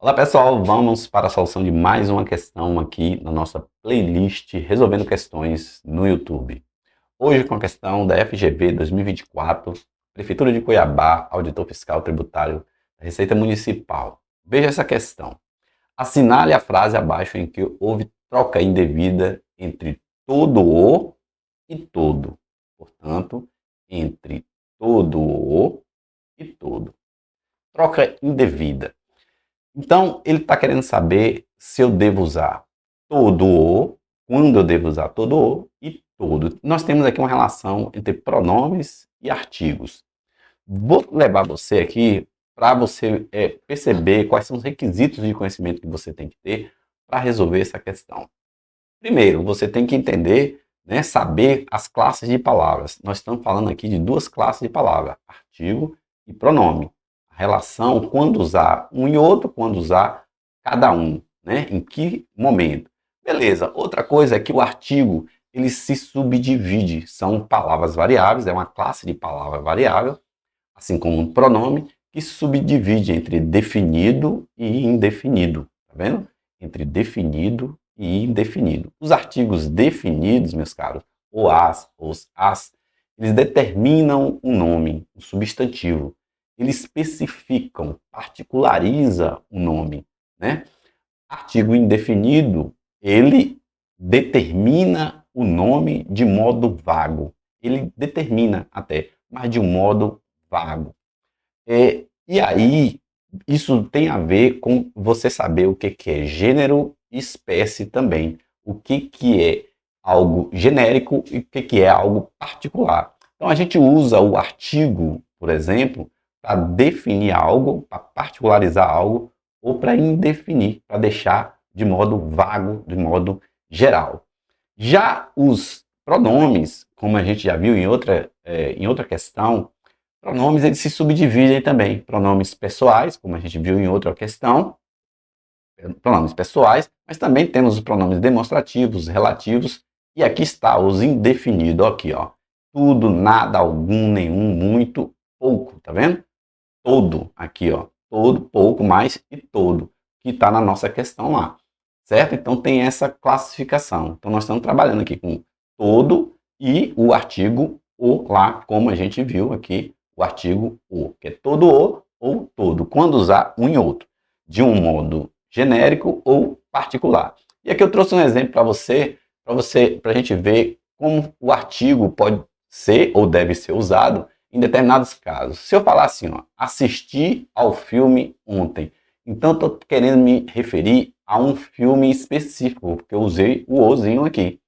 Olá pessoal, vamos para a solução de mais uma questão aqui na nossa playlist Resolvendo Questões no YouTube. Hoje com a questão da FGV 2024, Prefeitura de Cuiabá, Auditor Fiscal Tributário da Receita Municipal. Veja essa questão. Assinale a frase abaixo em que houve troca indevida entre todo o e todo. Portanto, entre todo o e todo. Troca indevida. Então, ele está querendo saber se eu devo usar todo o, quando eu devo usar todo o e todo. Nós temos aqui uma relação entre pronomes e artigos. Vou levar você aqui para você perceber quais são os requisitos de conhecimento que você tem que ter para resolver essa questão. Primeiro, você tem que entender, né, saber as classes de palavras. Nós estamos falando aqui de duas classes de palavra, artigo e pronome. A relação, quando usar um e outro, quando usar cada um, né? Em que momento. Beleza, outra coisa é que o artigo, ele se subdivide, são palavras variáveis, é uma classe de palavra variável, assim como um pronome, que se subdivide entre definido e indefinido, tá vendo? Entre definido e indefinido. Os artigos definidos, meus caros, o as, os as, eles determinam um nome, um substantivo. Eles especificam, particulariza o nome, né? Artigo indefinido, ele determina o nome de modo vago. Ele determina até, mas de um modo vago. E aí, isso tem a ver com você saber o que é gênero e espécie também. O que é algo genérico e o que é algo particular. Então, a gente usa o artigo, por exemplo, para definir algo, para particularizar algo, ou para indefinir, para deixar de modo vago, de modo geral. Já os pronomes, como a gente já viu em outra questão, pronomes eles se subdividem também. Pronomes pessoais, como a gente viu em outra questão, pronomes pessoais, mas também temos os pronomes demonstrativos, relativos, e aqui está os indefinidos, aqui, ó. Tudo, nada, algum, nenhum, muito, pouco, tá vendo? Todo, aqui, ó. Todo, pouco, mais e todo, que está na nossa questão lá, certo? Então tem essa classificação. Então nós estamos trabalhando aqui com todo e o artigo o lá, como a gente viu aqui, o artigo o, que é todo o ou todo, quando usar um e outro, de um modo genérico ou particular. E aqui eu trouxe um exemplo para a gente ver como o artigo pode ser ou deve ser usado em determinados casos. Se eu falar assim, ó, assisti ao filme ontem, então eu estou querendo me referir a um filme específico, porque eu usei o ozinho aqui.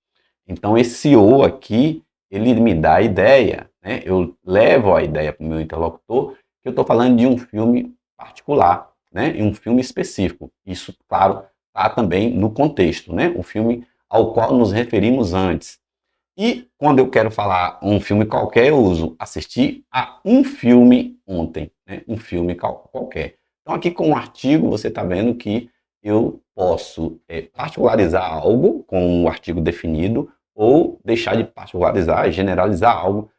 Então esse o aqui, ele me dá a ideia, né? Eu levo a ideia para o meu interlocutor que eu estou falando de um filme particular, né? E um filme específico. Isso, claro, está também no contexto, né? O filme ao qual nos referimos antes. E quando eu quero falar um filme qualquer, eu uso assistir a um filme ontem, né? Um filme qualquer. Então aqui com o artigo você está vendo que eu posso particularizar algo com um artigo definido ou deixar de particularizar, generalizar algo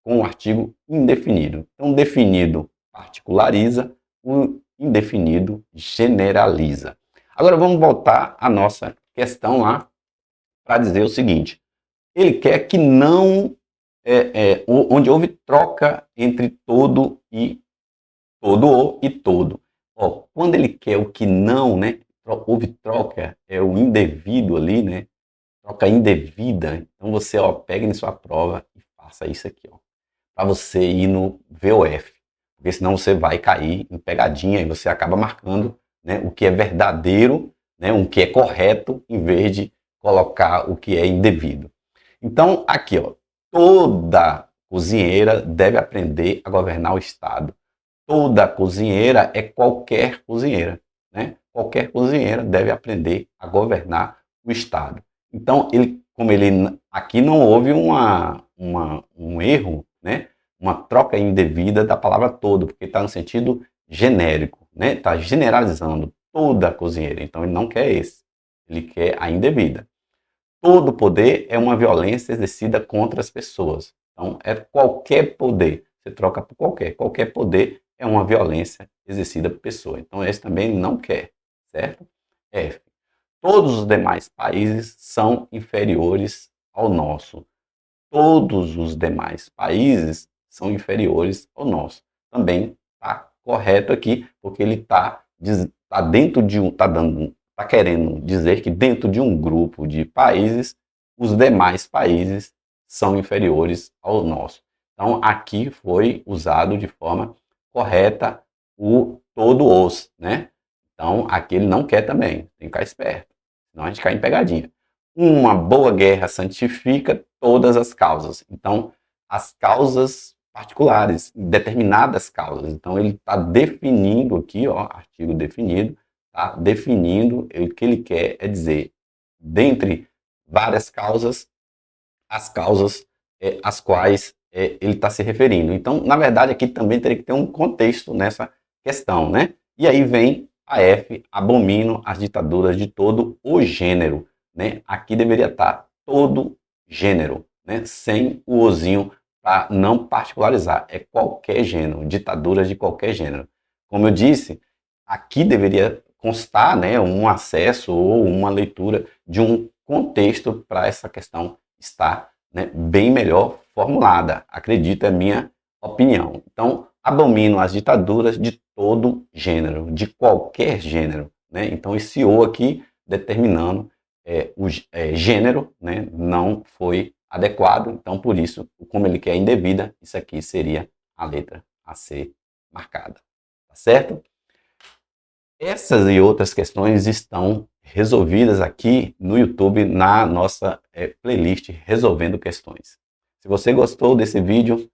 com um artigo indefinido. Então definido particulariza, o indefinido generaliza. Agora vamos voltar à nossa questão lá para dizer o seguinte. Ele quer que não, onde houve troca entre todo e todo o e todo. Ó, quando ele quer o que não, né? Houve troca, é o indevido ali, né? Troca indevida. Então você, ó, pega em sua prova e faça isso aqui, ó, para você ir no VOF, porque senão você vai cair em pegadinha e você acaba marcando, né, o que é verdadeiro, né, o que é correto, em vez de colocar o que é indevido. Então, aqui, ó, toda cozinheira deve aprender a governar o Estado. Toda cozinheira é qualquer cozinheira, né? Qualquer cozinheira deve aprender a governar o Estado. Então, como ele aqui não houve um erro, né? Uma troca indevida da palavra todo, porque está no sentido genérico, né? Está generalizando toda cozinheira. Então, ele não quer esse. Ele quer a indevida. Todo poder é uma violência exercida contra as pessoas. Então, é qualquer poder. Você troca por qualquer. Qualquer poder é uma violência exercida por pessoa. Então, esse também não quer, certo? F. Todos os demais países são inferiores ao nosso. Todos os demais países são inferiores ao nosso. Também está correto aqui, porque ele está dentro de um, está querendo dizer que dentro de um grupo de países, os demais países são inferiores ao nosso. Então, aqui foi usado de forma correta o todo os, né? Então, aqui ele não quer também, tem que ficar esperto, senão a gente cai em pegadinha. Uma boa guerra santifica todas as causas. Então, as causas particulares, determinadas causas. Então, ele está definindo aqui, ó, artigo definido, está definindo, o que ele quer é dizer, dentre várias causas, as causas às quais ele está se referindo. Então, na verdade, aqui também teria que ter um contexto nessa questão, né? E aí vem a F, abomino as ditaduras de todo o gênero, né? Aqui deveria estar todo gênero, né? Sem o ozinho para não particularizar. É qualquer gênero, ditaduras de qualquer gênero. Como eu disse, aqui deveria constar, né, um acesso ou uma leitura de um contexto para essa questão estar, né, bem melhor formulada. Acredito, é minha opinião. Então, abomino as ditaduras de todo gênero, de qualquer gênero, né? Então, esse O aqui, determinando o gênero, né, não foi adequado. Então, por isso, como ele quer indevida, isso aqui seria a letra a ser marcada. Tá certo? Essas e outras questões estão resolvidas aqui no YouTube, na nossa playlist Resolvendo Questões. Se você gostou desse vídeo,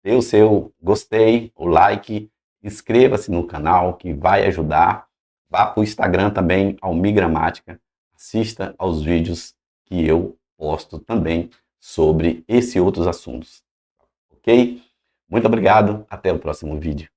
dê o seu gostei, o like, inscreva-se no canal que vai ajudar. Vá para o Instagram também, Almigramática, assista aos vídeos que eu posto também sobre esse e outros assuntos. Ok? Muito obrigado, até o próximo vídeo.